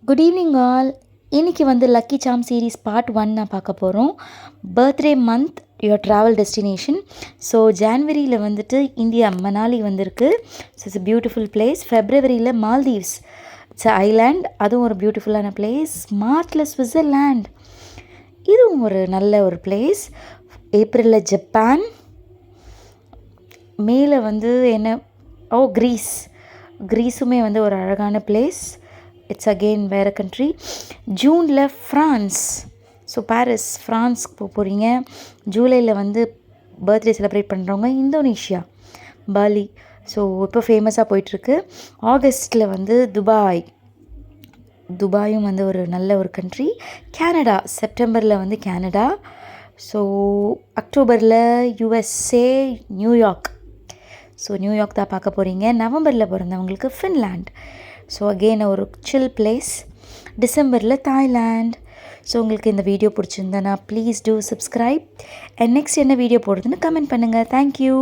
Good evening all. இன்றைக்கி வந்து lucky சாம் series part 1 நான் பார்க்க போகிறோம். Birthday month your travel destination. So ஜான்வரியில் வந்துட்டு இந்தியா மணாலி வந்திருக்கு. So it's beautiful place. ஃபெப்ரவரியில் மால்தீவ்ஸ், இட்ஸ் ஐலாண்ட், அதுவும் ஒரு பியூட்டிஃபுல்லான பிளேஸ். மார்ச்சில் ஸ்விட்சர்லேண்ட், இதுவும் ஒரு நல்ல ஒரு பிளேஸ். ஏப்ரலில் ஜப்பான், மேல வந்து க்ரீஸுமே வந்து ஒரு அழகான பிளேஸ். இட்ஸ் அகெயின் வேறு கண்ட்ரி. ஜூனில் ஃப்ரான்ஸ், ஸோ பாரிஸ், ஃப்ரான்ஸ்க்கு போகிறீங்க. ஜூலையில் வந்து பர்த்டே செலிப்ரேட் பண்ணுறவங்க இந்தோனேஷியா, பாலி, ஸோ இப்போ ஃபேமஸாக போயிட்டுருக்கு. ஆகஸ்ட்டில் வந்து துபாயும் வந்து ஒரு நல்ல ஒரு கண்ட்ரி. கனடா, செப்டம்பரில் வந்து கனடா. ஸோ அக்டோபரில் யுஎஸ்ஏ, நியூயார்க், ஸோ நியூயார்க் தான் பார்க்க போகிறீங்க. நவம்பரில் பிறந்தவங்களுக்கு ஃபின்லாண்ட், ஸோ அகெயின் ஒரு சில் பிளேஸ். டிசம்பரில் தாய்லாண்ட். ஸோ உங்களுக்கு இந்த வீடியோ பிடிச்சிருந்தேன்னா please do subscribe. And next என்ன வீடியோ போடுறதுன்னு கமெண்ட் பண்ணுங்கள். தேங்க்யூ.